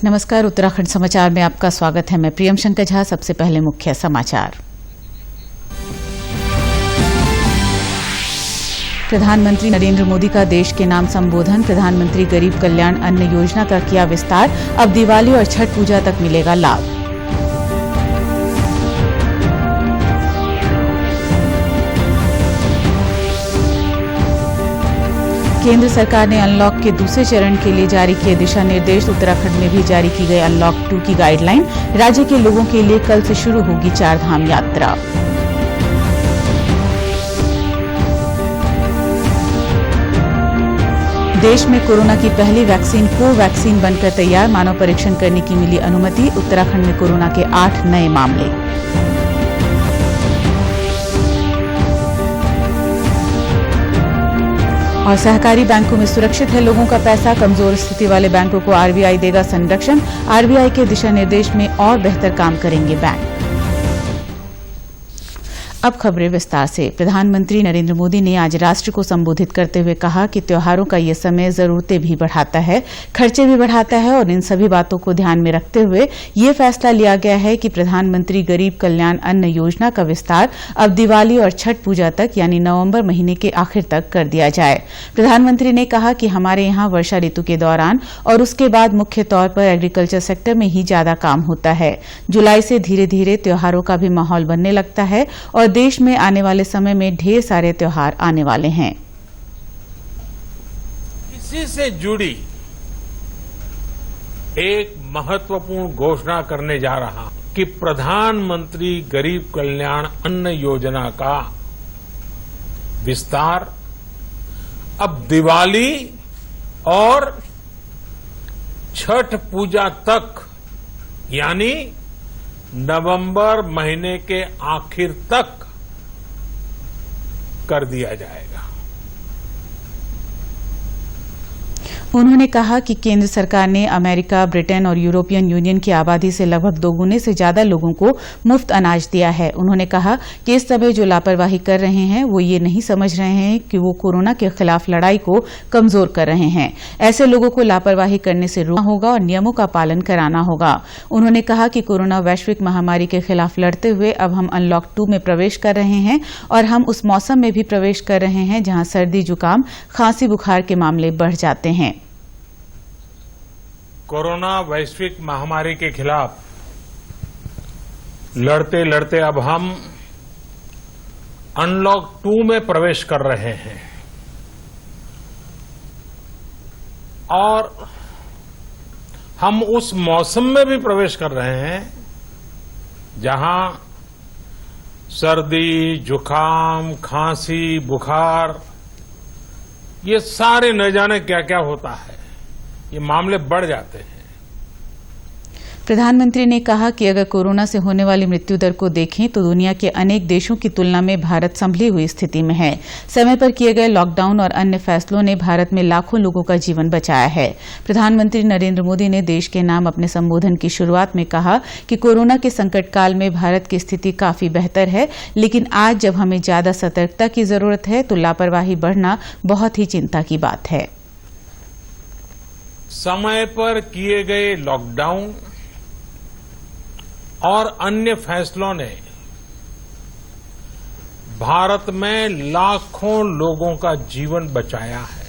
नमस्कार, उत्तराखंड समाचार में आपका स्वागत है। मैं प्रियम शंकर झा। सबसे पहले मुख्य समाचार। प्रधानमंत्री नरेंद्र मोदी का देश के नाम संबोधन। प्रधानमंत्री गरीब कल्याण अन्न योजना का किया विस्तार। अब दिवाली और छठ पूजा तक मिलेगा लाभ। केंद्र सरकार ने अनलॉक के दूसरे चरण के लिए जारी किए दिशा निर्देश। उत्तराखंड में भी जारी की गई अनलॉक 2 की गाइडलाइन। राज्य के लोगों के लिए कल से शुरू होगी 4 धाम यात्रा। देश में कोरोना की पहली वैक्सीन कोवैक्सीन बनकर तैयार। मानव परीक्षण करने की मिली अनुमति। उत्तराखंड में कोरोना के 8 नए मामले। और सहकारी बैंकों में सुरक्षित है लोगों का पैसा। कमजोर स्थिति वाले बैंकों को आरबीआई देगा संरक्षण। आरबीआई के दिशा निर्देश में और बेहतर काम करेंगे बैंक। अब खबरें विस्तार से। प्रधानमंत्री नरेंद्र मोदी ने आज राष्ट्र को संबोधित करते हुए कहा कि त्योहारों का ये समय जरूरतें भी बढ़ाता है, खर्चे भी बढ़ाता है और इन सभी बातों को ध्यान में रखते हुए ये फैसला लिया गया है कि प्रधानमंत्री गरीब कल्याण अन्न योजना का विस्तार अब दिवाली और छठ पूजा तक यानी नवंबर महीने के आखिर तक कर दिया जाए। प्रधानमंत्री ने कहा कि हमारे यहां वर्षा ऋतु के दौरान और उसके बाद मुख्य तौर पर एग्रीकल्चर सेक्टर में ही ज्यादा काम होता है। जुलाई से धीरे धीरे त्योहारों का भी माहौल बनने लगता है और देश में आने वाले समय में ढेर सारे त्योहार आने वाले हैं। इसी से जुड़ी एक महत्वपूर्ण घोषणा करने जा रहा कि प्रधानमंत्री गरीब कल्याण अन्न योजना का विस्तार अब दिवाली और छठ पूजा तक यानी नवंबर महीने के आखिर तक कर दिया जाएगा। उन्होंने कहा कि केंद्र सरकार ने अमेरिका, ब्रिटेन और यूरोपियन यूनियन की आबादी से लगभग 2 गुने से ज्यादा लोगों को मुफ्त अनाज दिया है। उन्होंने कहा कि इस समय जो लापरवाही कर रहे हैं वो ये नहीं समझ रहे हैं कि वो कोरोना के खिलाफ लड़ाई को कमजोर कर रहे हैं। ऐसे लोगों को लापरवाही करने से रोकना होगा और नियमों का पालन कराना होगा। उन्होंने कहा कि कोरोना वैश्विक महामारी के खिलाफ लड़ते हुए अब हम अनलॉक 2 में प्रवेश कर रहे हैं और हम उस मौसम में भी प्रवेश कर रहे हैं जहां सर्दी, जुकाम, खांसी, बुखार के मामले बढ़ जाते हैं। कोरोना वैश्विक महामारी के खिलाफ लड़ते लड़ते अब हम अनलॉक 2 में प्रवेश कर रहे हैं और हम उस मौसम में भी प्रवेश कर रहे हैं जहां सर्दी, जुकाम, खांसी, बुखार ये सारे न जाने क्या क्या होता है, ये मामले बढ़ जाते हैं। प्रधानमंत्री ने कहा कि अगर कोरोना से होने वाली मृत्यु दर को देखें तो दुनिया के अनेक देशों की तुलना में भारत संभली हुई स्थिति में है। समय पर किए गए लॉकडाउन और अन्य फैसलों ने भारत में लाखों लोगों का जीवन बचाया है। प्रधानमंत्री नरेंद्र मोदी ने देश के नाम अपने संबोधन की शुरुआत में कहा कि कोरोना के संकट काल में भारत की स्थिति काफी बेहतर है, लेकिन आज जब हमें ज्यादा सतर्कता की जरूरत है तो लापरवाही बढ़ना बहुत ही चिंता की बात है। समय पर किए गए लॉकडाउन और अन्य फैसलों ने भारत में लाखों लोगों का जीवन बचाया है।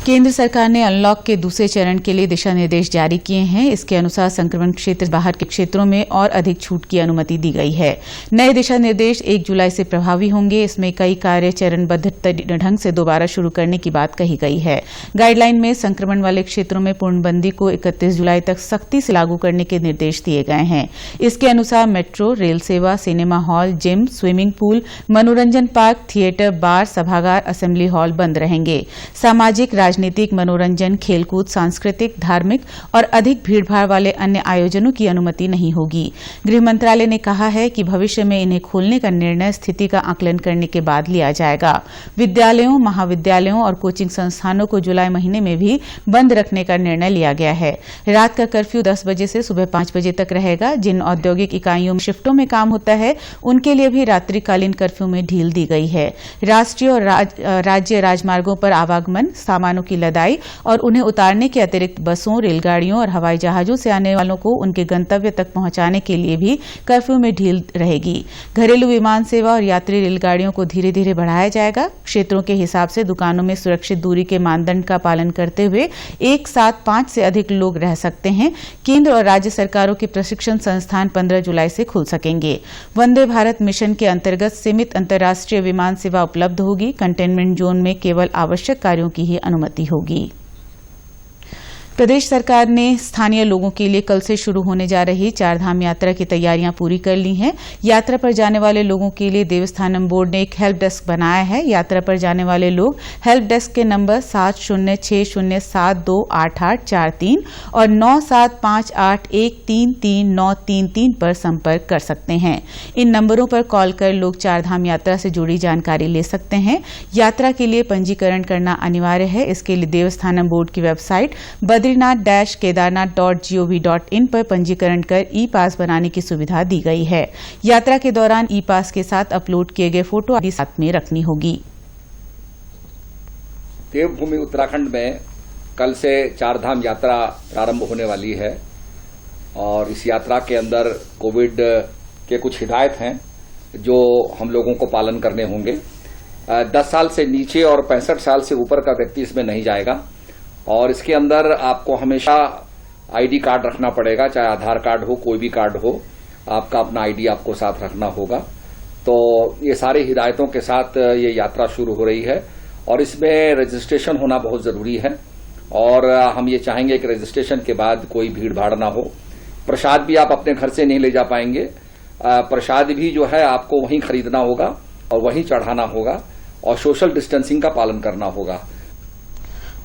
केंद्र सरकार ने अनलॉक के दूसरे चरण के लिए दिशा निर्देश जारी किए हैं। इसके अनुसार संक्रमण क्षेत्र बाहर के क्षेत्रों में और अधिक छूट की अनुमति दी गई है। नए दिशा निर्देश 1 जुलाई से प्रभावी होंगे। इसमें कई कार्य चरणबद्ध ढंग से दोबारा शुरू करने की बात कही गई है। गाइडलाइन में संक्रमण वाले क्षेत्रों में पूर्णबंदी को 31 जुलाई तक सख्ती से लागू करने के निर्देश दिए गए हैं। इसके अनुसार मेट्रो, रेल सेवा, cinema hall, gym, swimming pool, मनोरंजन पार्क, थिएटर, बार, सभागार, असेंबली हॉल बंद रहेंगे। सामाजिक, राजनीतिक, मनोरंजन, खेलकूद, सांस्कृतिक, धार्मिक और अधिक भीड़भाड़ वाले अन्य आयोजनों की अनुमति नहीं होगी। गृह मंत्रालय ने कहा है कि भविष्य में इन्हें खोलने का निर्णय स्थिति का आकलन करने के बाद लिया जाएगा। विद्यालयों, महाविद्यालयों और कोचिंग संस्थानों को जुलाई महीने में भी बंद रखने का निर्णय लिया गया है। रात का कर्फ्यू 10 बजे से सुबह 5 बजे तक रहेगा। जिन औद्योगिक इकाइयों में शिफ्टों में काम होता है उनके लिए भी रात्रिकालीन कर्फ्यू में ढील दी गई है। राष्ट्रीय और राज्य राजमार्गों पर आवागमन, सामानों वाहनों की लदाई और उन्हें उतारने के अतिरिक्त बसों, रेलगाड़ियों और हवाई जहाजों से आने वालों को उनके गंतव्य तक पहुंचाने के लिए भी कर्फ्यू में ढील रहेगी। घरेलू विमान सेवा और यात्री रेलगाड़ियों को धीरे धीरे बढ़ाया जाएगा। क्षेत्रों के हिसाब से दुकानों में सुरक्षित दूरी के मानदंड का पालन करते हुए एक साथ 5 से अधिक लोग रह सकते हैं। केंद्र और राज्य सरकारों के प्रशिक्षण संस्थान 15 जुलाई से खुल सकेंगे। वंदे भारत मिशन के अंतर्गत सीमित अंतर्राष्ट्रीय विमान सेवा उपलब्ध होगी। कंटेनमेंट जोन में केवल आवश्यक कार्यों की ही अनुमति होगी। प्रदेश सरकार ने स्थानीय लोगों के लिए कल से शुरू होने जा रही चारधाम यात्रा की तैयारियां पूरी कर ली हैं। यात्रा पर जाने वाले लोगों के लिए देवस्थानम बोर्ड ने एक हेल्प डेस्क बनाया है। यात्रा पर जाने वाले लोग हेल्प डेस्क के नंबर 7060728843 और 9758133933 पर संपर्क कर सकते हैं। इन नंबरों पर कॉल कर लोग चारधाम यात्रा से जुड़ी जानकारी ले सकते हैं। यात्रा के लिए पंजीकरण करना अनिवार्य है। इसके लिए देवस्थानम बोर्ड की वेबसाइट बद्रीनाथ-केदारनाथ.gov.in पर पंजीकरण कर ई पास बनाने की सुविधा दी गई है। यात्रा के दौरान ई पास के साथ अपलोड किए गए फोटो आदि साथ में रखनी होगी। देवभूमि उत्तराखंड में कल से चारधाम यात्रा प्रारंभ होने वाली है और इस यात्रा के अंदर कोविड के कुछ हिदायत हैं जो हम लोगों को पालन करने होंगे। 10 साल से नीचे और 65 साल से ऊपर का व्यक्ति इसमें नहीं जाएगा और इसके अंदर आपको हमेशा आईडी कार्ड रखना पड़ेगा, चाहे आधार कार्ड हो, कोई भी कार्ड हो, आपका अपना आईडी आपको साथ रखना होगा। तो ये सारी हिदायतों के साथ ये यात्रा शुरू हो रही है और इसमें रजिस्ट्रेशन होना बहुत जरूरी है और हम ये चाहेंगे कि रजिस्ट्रेशन के बाद कोई भीड़ भाड़ ना हो। प्रसाद भी आप अपने घर से नहीं ले जा पाएंगे। प्रसाद भी जो है आपको वहीं खरीदना होगा और वहीं चढ़ाना होगा और सोशल डिस्टेंसिंग का पालन करना होगा।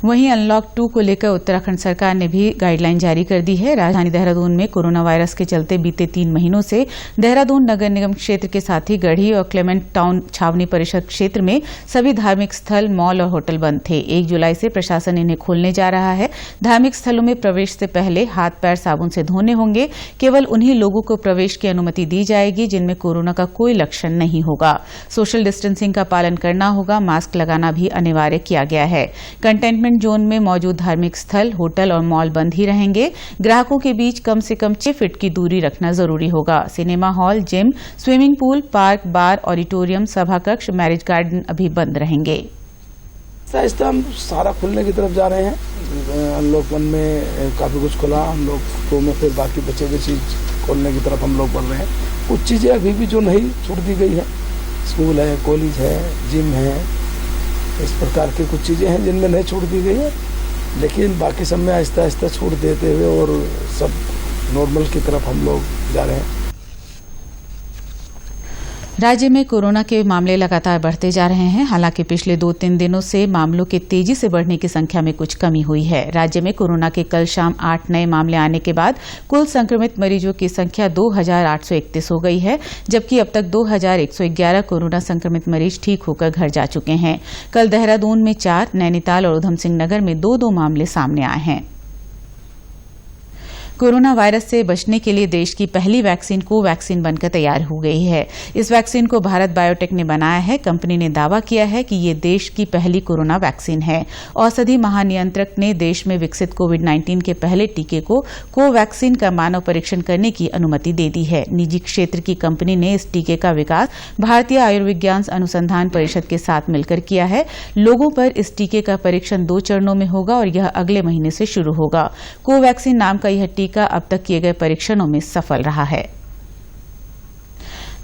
वहीं अनलॉक 2 को लेकर उत्तराखंड सरकार ने भी गाइडलाइन जारी कर दी है। राजधानी देहरादून में कोरोना वायरस के चलते बीते 3 महीनों से देहरादून नगर निगम क्षेत्र के साथ ही गढ़ी और क्लेमेंट टाउन छावनी परिषद क्षेत्र में सभी धार्मिक स्थल, मॉल और होटल बंद थे। 1 जुलाई से प्रशासन इन्हें खोलने जा रहा है। धार्मिक स्थलों में प्रवेश से पहले हाथ पैर साबुन से धोने होंगे। केवल उन्हीं लोगों को प्रवेश की अनुमति दी जाएगी जिनमें कोरोना का कोई लक्षण नहीं होगा। सोशल डिस्टेंसिंग का पालन करना होगा। मास्क लगाना भी अनिवार्य किया गया है। कंटेनमेंट जोन में मौजूद धार्मिक स्थल, होटल और मॉल बंद ही रहेंगे। ग्राहकों के बीच कम से कम 6 फीट की दूरी रखना जरूरी होगा। Cinema hall, gym, swimming pool, park, bar, auditorium, सभा कक्ष, मैरिज गार्डन अभी बंद रहेंगे। आहिस्ता हम सारा खुलने की तरफ जा रहे हैं। अनलॉक 1 में काफी कुछ खुला, हम लोग 2 में फिर बाकी बचे हुए चीज खोलने की तरफ हम लोग बढ़ रहे हैं। कुछ चीजें अभी भी जो नहीं छूट दी गई है, स्कूल है, कॉलेज है, जिम है, इस प्रकार की कुछ चीजें हैं जिनमें नहीं छूट दी गई है, लेकिन बाकी सब में आहिस्ता आहिस्ता छूट देते हुए और सब नॉर्मल की तरफ हम लोग जा रहे हैं। राज्य में कोरोना के मामले लगातार बढ़ते जा रहे हैं। हालांकि पिछले 2-3 दिनों से मामलों के तेजी से बढ़ने की संख्या में कुछ कमी हुई है। राज्य में कोरोना के कल शाम 8 नए मामले आने के बाद कुल संक्रमित मरीजों की संख्या 2831 हो गई है, जबकि अब तक 2111 कोरोना संक्रमित मरीज ठीक होकर घर जा चुके हैं। कल देहरादून में 4, नैनीताल और उधमसिंह नगर में 2-2 मामले सामने आए हैं। कोरोना वायरस से बचने के लिए देश की पहली वैक्सीन कोवैक्सीन बनकर तैयार हो गई है। इस वैक्सीन को भारत बायोटेक ने बनाया है। कंपनी ने दावा किया है कि ये देश की पहली कोरोना वैक्सीन है। औषधि महानियंत्रक ने देश में विकसित कोविड-19 के पहले टीके को कोवैक्सीन का मानव परीक्षण करने की अनुमति दे दी है। निजी क्षेत्र की कंपनी ने इस टीके का विकास भारतीय आयुर्विज्ञान अनुसंधान परिषद के साथ मिलकर किया है। लोगों पर इस टीके का परीक्षण 2 चरणों में होगा और यह अगले महीने से शुरू होगा। कोवैक्सीन नाम का यह टीका अब तक किए गए परीक्षणों में सफल रहा है।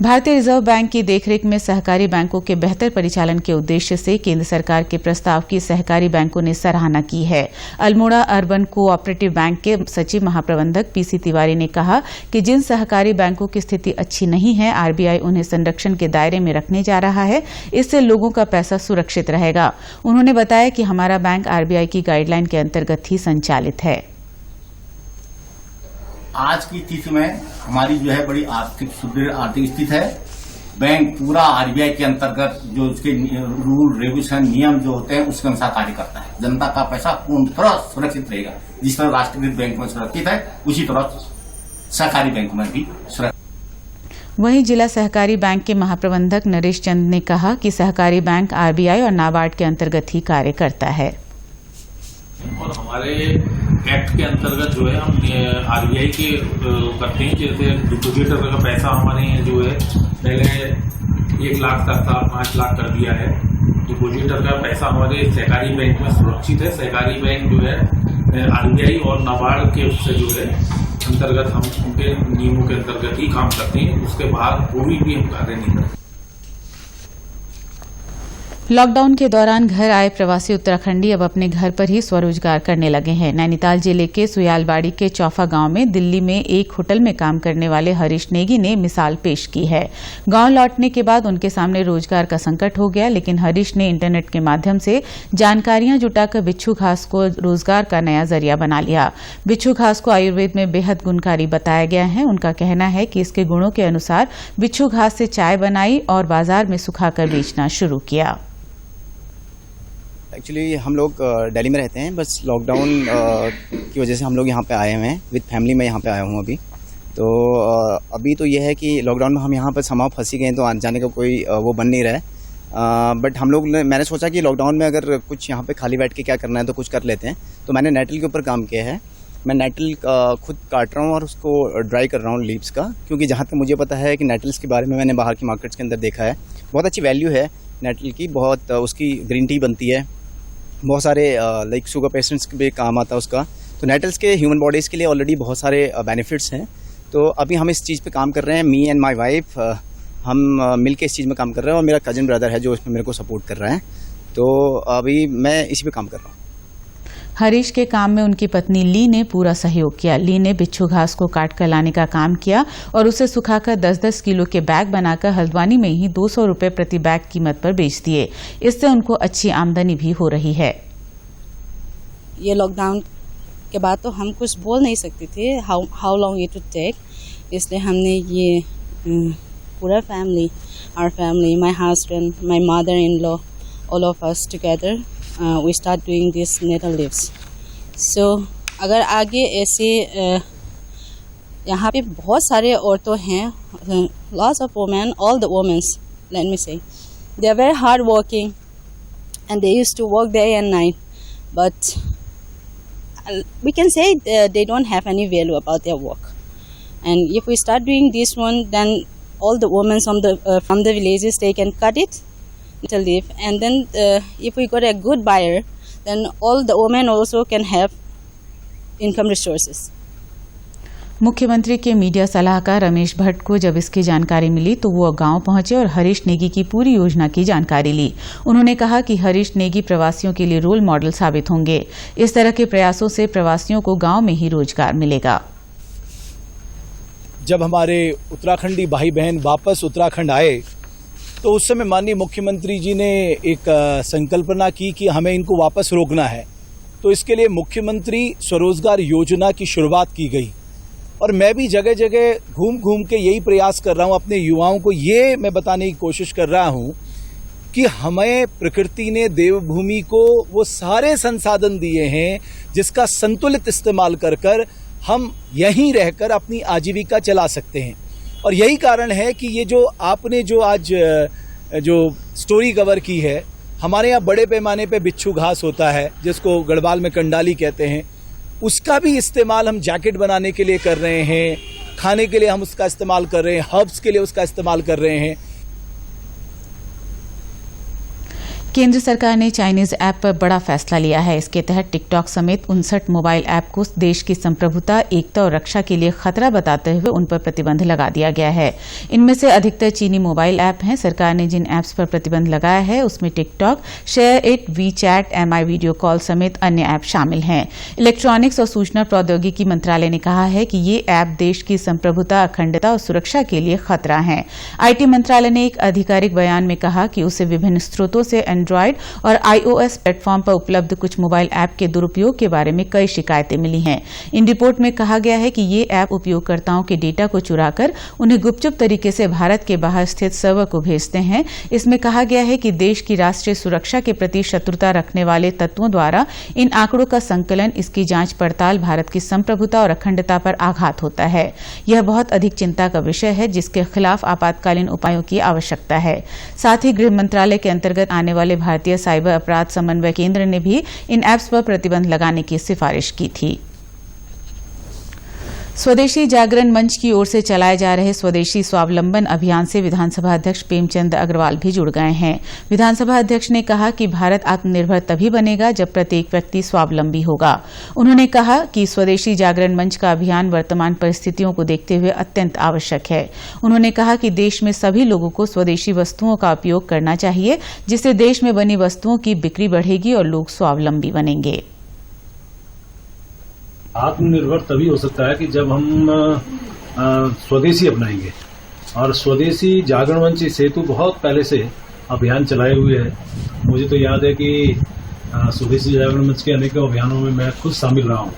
भारतीय रिजर्व बैंक की देखरेख में सहकारी बैंकों के बेहतर परिचालन के उद्देश्य से केंद्र सरकार के प्रस्ताव की सहकारी बैंकों ने सराहना की है। अल्मोड़ा अर्बन कोऑपरेटिव बैंक के सचिव महाप्रबंधक पीसी तिवारी ने कहा कि जिन सहकारी बैंकों की स्थिति अच्छी नहीं है, आरबीआई उन्हें संरक्षण के दायरे में रखने जा रहा है। इससे लोगों का पैसा सुरक्षित रहेगा। उन्होंने बताया कि हमारा बैंक आरबीआई की गाइडलाइन के अंतर्गत ही संचालित है। आज की स्थिति में हमारी जो है बड़ी आर्थिक सुदृढ़ आर्थिक स्थिति है। बैंक पूरा आरबीआई के अंतर्गत जो उसके रूल रेगुलेशन नियम जो होते हैं उसके अनुसार कार्य करता है। जनता का पैसा पूर्ण तरह सुरक्षित रहेगा। जिस तरह राष्ट्रीयकृत बैंक में सुरक्षित है, उसी तरह सहकारी बैंक में भी सुरक्षित। वहीं जिला सहकारी बैंक के महाप्रबंधक नरेश चंद ने कहा कि सहकारी बैंक आरबीआई और नाबार्ड के अंतर्गत ही कार्य करता है। और हमारे एक्ट के अंतर्गत जो है हम आरबीआई के करते हैं, जैसे डिपोजिटर का पैसा हमारे यहाँ जो है पहले 1 लाख तक था, 5 लाख कर दिया है। डिपोजिटर का पैसा हमारे सहकारी बैंक में सुरक्षित है। सहकारी बैंक जो है आरबीआई और नाबार्ड के उससे जो है अंतर्गत हम उनके नियमों के अंतर्गत ही काम करते हैं, उसके बाद कोई भी हम कार्य नहीं करते। लॉकडाउन के दौरान घर आए प्रवासी उत्तराखंडी अब अपने घर पर ही स्वरोजगार करने लगे हैं। नैनीताल जिले के सुयालबाड़ी के चौफा गांव में दिल्ली में एक होटल में काम करने वाले हरीश नेगी ने मिसाल पेश की है। गांव लौटने के बाद उनके सामने रोजगार का संकट हो गया, लेकिन हरीश ने इंटरनेट के माध्यम से जानकारियां जुटाकर बिच्छू घास को रोजगार का नया जरिया बना लिया। बिच्छू घास को आयुर्वेद में बेहद गुणकारी बताया गया है। उनका कहना है कि इसके गुणों के अनुसार बिच्छू घास से चाय बनाई और बाजार में सुखाकर बेचना शुरू किया। एक्चुअली हम लोग दिल्ली में रहते हैं, बस लॉकडाउन की वजह से हम लोग यहाँ पे आए हुए हैं। विद फैमिली में यहाँ पे आया हूँ अभी। तो अभी तो ये है कि लॉकडाउन में हम यहाँ पर समाव फंसी गए हैं, तो आने जाने का कोई वो बन नहीं रहा है। बट हम लोग मैंने सोचा कि लॉकडाउन में अगर कुछ यहाँ पे खाली बैठ के क्या करना है तो कुछ कर लेते हैं। तो मैंने नेटल के ऊपर काम किया है। मैं नेटल खुद काट रहा हूँ और उसको ड्राई कर रहा हूँ लीव्स का, क्योंकि जहाँ तक मुझे पता है कि नेटल्स के बारे में मैंने बाहर की मार्केट्स के अंदर देखा है, बहुत अच्छी वैल्यू है नेटल की। बहुत उसकी ग्रीन टी बनती है, बहुत सारे लाइक शुगर पेशेंट्स के भी काम आता है उसका। तो नेटल्स के ह्यूमन बॉडीज़ के लिए ऑलरेडी बहुत सारे बेनिफिट्स हैं। तो अभी हम इस चीज़ पे काम कर रहे हैं, मी एंड माय वाइफ, हम मिल के इस चीज़ में काम कर रहे हैं। और मेरा कजिन ब्रदर है जो इसमें मेरे को सपोर्ट कर रहा है। तो अभी मैं इसी पे काम कर रहा हूँ। हरीश के काम में उनकी पत्नी ली ने पूरा सहयोग किया। ली ने बिच्छू घास को काट कर लाने का काम किया और उसे सुखाकर 10-10 किलो के बैग बनाकर हल्द्वानी में ही 200 रुपए प्रति बैग कीमत पर बेच दिए। इससे उनको अच्छी आमदनी भी हो रही है। ये लॉकडाउन के बाद तो हम कुछ बोल नहीं सकते थे how long it would take, इसलिए हमने ये पूरा family, our family, my husband, my mother in law, all of us together we start doing this natal leaves. So अगर आगे ऐसे यहाँ पे बहुत सारे औरतें हैं, lots of women, all the womens, let me say, they are very hard working and they used to work day and night, but we can say they don't have any value about their work. And if we start doing this one, then all the women from the villages, they can cut it to live. And then if we got a good buyer, then all the women also can have income resources. मुख्यमंत्री के media सलाहकार रमेश भट्ट को जब इसकी जानकारी मिली तो वो गांव पहुंचे और हरीश नेगी की पूरी योजना की जानकारी ली। उन्होंने कहा कि हरीश नेगी प्रवासियों के लिए रोल मॉडल साबित होंगे। इस तरह के प्रयासों से प्रवासियों को गांव में ही रोजगार मिलेगा। जब हमारे उत्तराखंडी भाई बहन वापस उत्तराखंड आए तो उस समय माननीय मुख्यमंत्री जी ने एक संकल्पना की कि हमें इनको वापस रोकना है। तो इसके लिए मुख्यमंत्री स्वरोजगार योजना की शुरुआत की गई और मैं भी जगह जगह घूम घूम के यही प्रयास कर रहा हूं, अपने युवाओं को ये मैं बताने की कोशिश कर रहा हूं कि हमें प्रकृति ने देवभूमि को वो सारे संसाधन दिए हैं जिसका संतुलित इस्तेमाल कर कर हम यहीं रहकर अपनी आजीविका चला सकते हैं। और यही कारण है कि ये जो आपने जो आज जो स्टोरी कवर की है, हमारे यहाँ बड़े पैमाने पे बिच्छू घास होता है जिसको गढ़वाल में कंडाली कहते हैं, उसका भी इस्तेमाल हम जैकेट बनाने के लिए कर रहे हैं, खाने के लिए हम उसका इस्तेमाल कर रहे हैं, हर्ब्स के लिए उसका इस्तेमाल कर रहे हैं। केंद्र सरकार ने चाइनीज ऐप पर बड़ा फैसला लिया है। इसके तहत टिकटॉक समेत 59 मोबाइल ऐप को देश की संप्रभुता, एकता और रक्षा के लिए खतरा बताते हुए उन पर प्रतिबंध लगा दिया गया है। इनमें से अधिकतर चीनी मोबाइल ऐप हैं। सरकार ने जिन ऐप्स पर प्रतिबंध लगाया है उसमें TikTok, share it, WeChat, MI video call समेत अन्य ऐप शामिल हैं। इलेक्ट्रॉनिक्स और सूचना प्रौद्योगिकी मंत्रालय ने कहा है कि ये ऐप देश की संप्रभुता, अखंडता और सुरक्षा के लिए खतरा हैं। आईटी मंत्रालय ने एक आधिकारिक बयान में कहा कि उसे विभिन्न स्रोतों से एंड्रॉयड और आईओएस प्लेटफॉर्म पर उपलब्ध कुछ मोबाइल ऐप के दुरुपयोग के बारे में कई शिकायतें मिली हैं। इन रिपोर्ट में कहा गया है कि ये ऐप उपयोगकर्ताओं के डेटा को चुराकर उन्हें गुपचुप तरीके से भारत के बाहर स्थित सर्वर को भेजते हैं। इसमें कहा गया है कि देश की राष्ट्रीय सुरक्षा के प्रति शत्रुता रखने वाले तत्वों द्वारा इन आंकड़ों का संकलन, इसकी जांच पड़ताल भारत की संप्रभुता और अखंडता पर आघात होता है। यह बहुत अधिक चिंता का विषय है जिसके खिलाफ आपातकालीन उपायों की आवश्यकता है। साथ ही गृह मंत्रालय के अंतर्गत आने वाले वाले भारतीय साइबर अपराध समन्वय केंद्र ने भी इन ऐप्स पर प्रतिबंध लगाने की सिफारिश की थी। स्वदेशी जागरण मंच की ओर से चलाए जा रहे स्वदेशी स्वावलंबन अभियान से विधानसभा अध्यक्ष प्रेमचंद अग्रवाल भी जुड़ गए हैं। विधानसभा अध्यक्ष ने कहा कि भारत आत्मनिर्भर तभी बनेगा जब प्रत्येक व्यक्ति स्वावलंबी होगा। उन्होंने कहा कि स्वदेशी जागरण मंच का अभियान वर्तमान परिस्थितियों को देखते हुए अत्यंत आवश्यक है। उन्होंने कहा कि देश में सभी लोगों को स्वदेशी वस्तुओं का उपयोग करना चाहिए, जिससे देश में बनी वस्तुओं की बिक्री बढ़ेगी और लोग स्वावलंबी बनेंगे। आत्मनिर्भर तभी हो सकता है कि जब हम स्वदेशी अपनाएंगे, और स्वदेशी जागरण मंच इस हेतु बहुत पहले से अभियान चलाए हुए है। मुझे तो याद है कि स्वदेशी जागरण मंच के अनेकों अभियानों में मैं खुद शामिल रहा हूँ,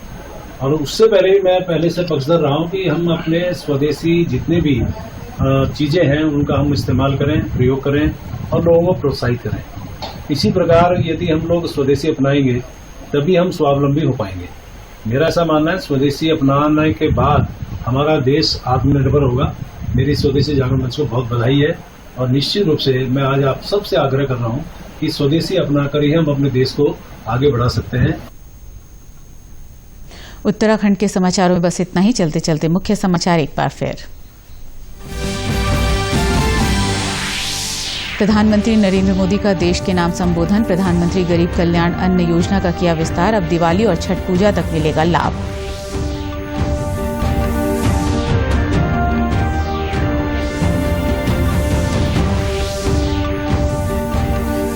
और उससे पहले मैं पहले से पक्षधर रहा हूँ कि हम अपने स्वदेशी जितने भी चीजें हैं उनका हम इस्तेमाल करें, प्रयोग करें और लोगों को प्रोत्साहित करें। इसी प्रकार यदि हम लोग स्वदेशी अपनाएंगे तभी हम स्वावलंबी हो पाएंगे। मेरा ऐसा मानना है स्वदेशी अपनाने के बाद हमारा देश आत्मनिर्भर होगा। मेरी स्वदेशी जागरण मंच को बहुत बधाई है, और निश्चित रूप से मैं आज आप सबसे आग्रह कर रहा हूं कि स्वदेशी अपनाकर ही हम अपने देश को आगे बढ़ा सकते हैं। उत्तराखंड के समाचारों में बस इतना ही। चलते चलते मुख्य समाचार एक बार फिर। प्रधानमंत्री नरेंद्र मोदी का देश के नाम संबोधन। प्रधानमंत्री गरीब कल्याण अन्न योजना का किया विस्तार। अब दिवाली और छठ पूजा तक मिलेगा लाभ।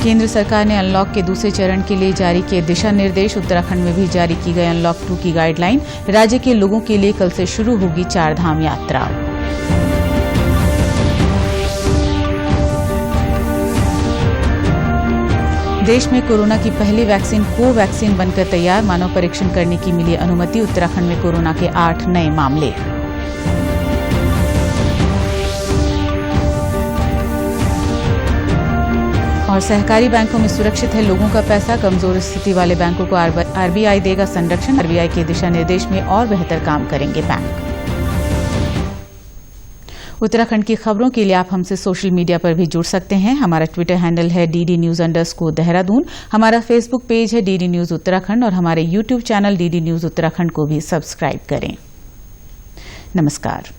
केंद्र सरकार ने अनलॉक के दूसरे चरण के लिए जारी किए दिशा निर्देश। उत्तराखंड में भी जारी की गई अनलॉक 2 की गाइडलाइन। राज्य के लोगों के लिए कल से शुरू होगी 4 धाम यात्रा। देश में कोरोना की पहली वैक्सीन कोवैक्सीन बनकर तैयार। मानव परीक्षण करने की मिली अनुमति। उत्तराखंड में कोरोना के 8 नए मामले। और सहकारी बैंकों में सुरक्षित है लोगों का पैसा। कमजोर स्थिति वाले बैंकों को आरबीआई देगा संरक्षण। आरबीआई के दिशा निर्देश में और बेहतर काम करेंगे बैंक। उत्तराखंड की खबरों के लिए आप हमसे सोशल मीडिया पर भी जुड़ सकते हैं। हमारा ट्विटर हैंडल है DD News_देहरादून। हमारा फेसबुक पेज है DD News उत्तराखंड, और हमारे YouTube channel DD News Uttarakhand को भी सब्सक्राइब करें। नमस्कार।